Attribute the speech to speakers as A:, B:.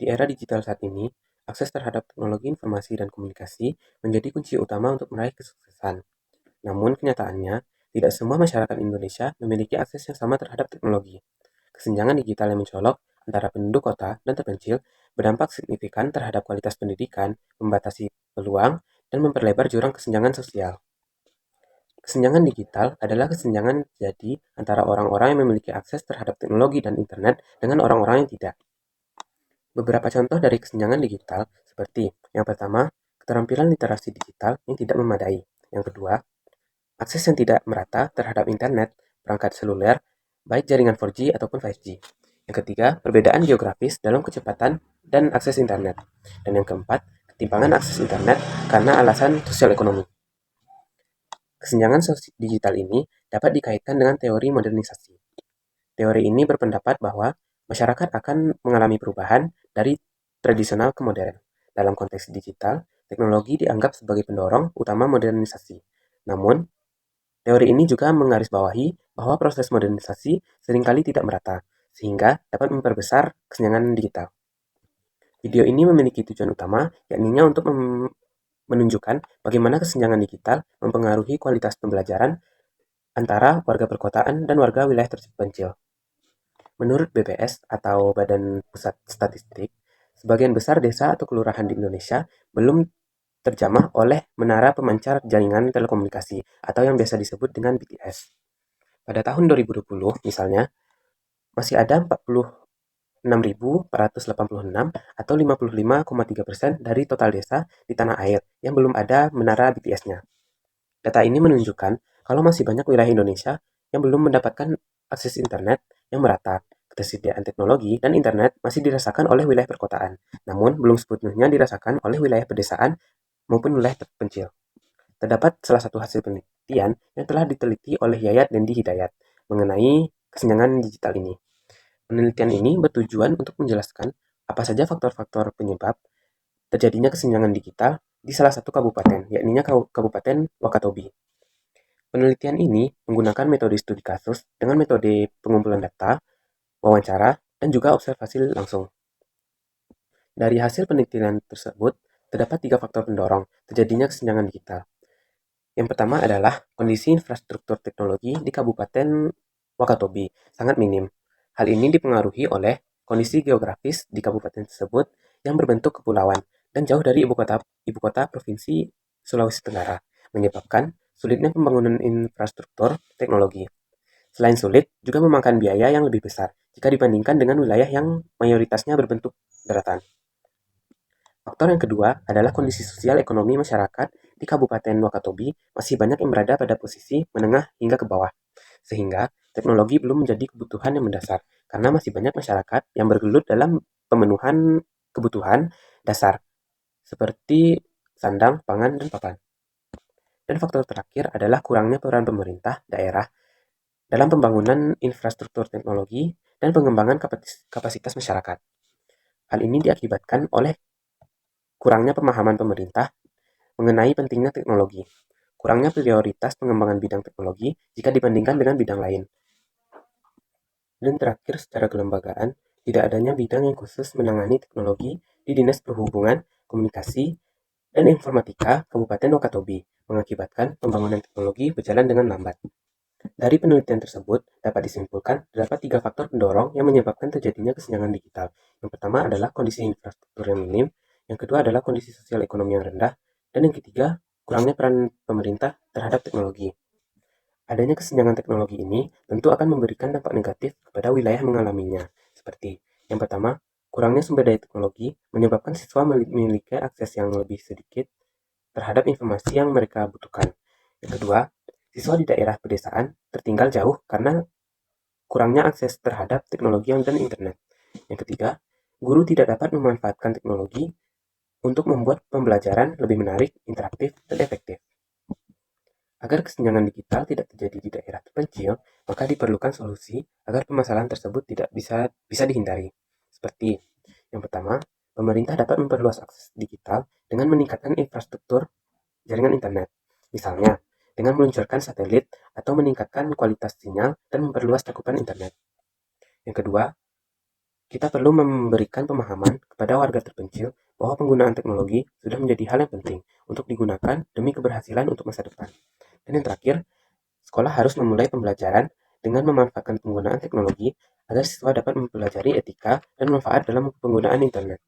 A: Di era digital saat ini, akses terhadap teknologi informasi dan komunikasi menjadi kunci utama untuk meraih kesuksesan. Namun kenyataannya, tidak semua masyarakat Indonesia memiliki akses yang sama terhadap teknologi. Kesenjangan digital yang mencolok antara penduduk kota dan terpencil berdampak signifikan terhadap kualitas pendidikan, membatasi peluang, dan memperlebar jurang kesenjangan sosial. Kesenjangan digital adalah kesenjangan jadi antara orang-orang yang memiliki akses terhadap teknologi dan internet dengan orang-orang yang tidak. Beberapa contoh dari kesenjangan digital seperti yang pertama, keterampilan literasi digital yang tidak memadai. Yang kedua, akses yang tidak merata terhadap internet, perangkat seluler, baik jaringan 4G ataupun 5G. Yang ketiga, perbedaan geografis dalam kecepatan dan akses internet. Dan yang keempat, ketimpangan akses internet karena alasan sosial ekonomi. Kesenjangan digital ini dapat dikaitkan dengan teori modernisasi. Teori ini berpendapat bahwa masyarakat akan mengalami perubahan dari tradisional ke modern. Dalam konteks digital, teknologi dianggap sebagai pendorong utama modernisasi. Namun, teori ini juga menggarisbawahi bahwa proses modernisasi seringkali tidak merata, sehingga dapat memperbesar kesenjangan digital. Video ini memiliki tujuan utama, yakni untuk menunjukkan bagaimana kesenjangan digital mempengaruhi kualitas pembelajaran antara warga perkotaan dan warga wilayah terpencil. Menurut BPS atau Badan Pusat Statistik, sebagian besar desa atau kelurahan di Indonesia belum terjamah oleh menara pemancar jaringan telekomunikasi atau yang biasa disebut dengan BTS. Pada tahun 2020, misalnya, masih ada 46.486 atau 55,3% dari total desa di tanah air yang belum ada menara BTS-nya. Data ini menunjukkan kalau masih banyak wilayah Indonesia yang belum mendapatkan akses internet yang merata. Ketersediaan teknologi dan internet masih dirasakan oleh wilayah perkotaan, namun belum sepenuhnya dirasakan oleh wilayah pedesaan maupun wilayah terpencil. Terdapat salah satu hasil penelitian yang telah diteliti oleh Yayat Dendi Hidayat mengenai kesenjangan digital ini. Penelitian ini bertujuan untuk menjelaskan apa saja faktor-faktor penyebab terjadinya kesenjangan digital di salah satu kabupaten, yakni Kabupaten Wakatobi. Penelitian ini menggunakan metode studi kasus dengan metode pengumpulan data, wawancara, dan juga observasi langsung. Dari hasil penelitian tersebut, terdapat 3 faktor pendorong terjadinya kesenjangan digital. Yang pertama adalah kondisi infrastruktur teknologi di Kabupaten Wakatobi sangat minim. Hal ini dipengaruhi oleh kondisi geografis di kabupaten tersebut yang berbentuk kepulauan dan jauh dari ibu kota provinsi Sulawesi Tenggara, menyebabkan sulitnya pembangunan infrastruktur teknologi. Selain sulit, juga memakan biaya yang lebih besar jika dibandingkan dengan wilayah yang mayoritasnya berbentuk daratan. Faktor yang kedua adalah kondisi sosial ekonomi masyarakat di Kabupaten Wakatobi masih banyak yang berada pada posisi menengah hingga ke bawah, sehingga teknologi belum menjadi kebutuhan yang mendasar, karena masih banyak masyarakat yang bergelut dalam pemenuhan kebutuhan dasar, seperti sandang, pangan, dan papan. Dan faktor terakhir adalah kurangnya peran pemerintah daerah dalam pembangunan infrastruktur teknologi dan pengembangan kapasitas masyarakat. Hal ini diakibatkan oleh kurangnya pemahaman pemerintah mengenai pentingnya teknologi, kurangnya prioritas pengembangan bidang teknologi jika dibandingkan dengan bidang lain. Dan terakhir, secara kelembagaan, tidak adanya bidang yang khusus menangani teknologi di Dinas Perhubungan, Komunikasi, dan Informatika Kabupaten Wakatobi, mengakibatkan pembangunan teknologi berjalan dengan lambat. Dari penelitian tersebut, dapat disimpulkan terdapat 3 faktor pendorong yang menyebabkan terjadinya kesenjangan digital. Yang pertama adalah kondisi infrastruktur yang minim, yang kedua adalah kondisi sosial ekonomi yang rendah, dan yang ketiga, kurangnya peran pemerintah terhadap teknologi. Adanya kesenjangan teknologi ini tentu akan memberikan dampak negatif kepada wilayah yang mengalaminya, seperti yang pertama, kurangnya sumber daya teknologi menyebabkan siswa memiliki akses yang lebih sedikit terhadap informasi yang mereka butuhkan. Yang kedua, siswa di daerah pedesaan tertinggal jauh karena kurangnya akses terhadap teknologi dan internet. Yang ketiga, guru tidak dapat memanfaatkan teknologi untuk membuat pembelajaran lebih menarik, interaktif, dan efektif. Agar kesenjangan digital tidak terjadi di daerah terpencil, maka diperlukan solusi agar permasalahan tersebut tidak bisa dihindari. Seperti yang pertama, pemerintah dapat memperluas akses digital dengan meningkatkan infrastruktur jaringan internet. Misalnya, dengan meluncurkan satelit atau meningkatkan kualitas sinyal dan memperluas cakupan internet. Yang kedua, Kita perlu memberikan pemahaman kepada warga terpencil bahwa penggunaan teknologi sudah menjadi hal yang penting untuk digunakan demi keberhasilan untuk masa depan. Dan yang terakhir, sekolah harus memulai pembelajaran dengan memanfaatkan penggunaan teknologi agar siswa dapat mempelajari etika dan manfaat dalam penggunaan internet.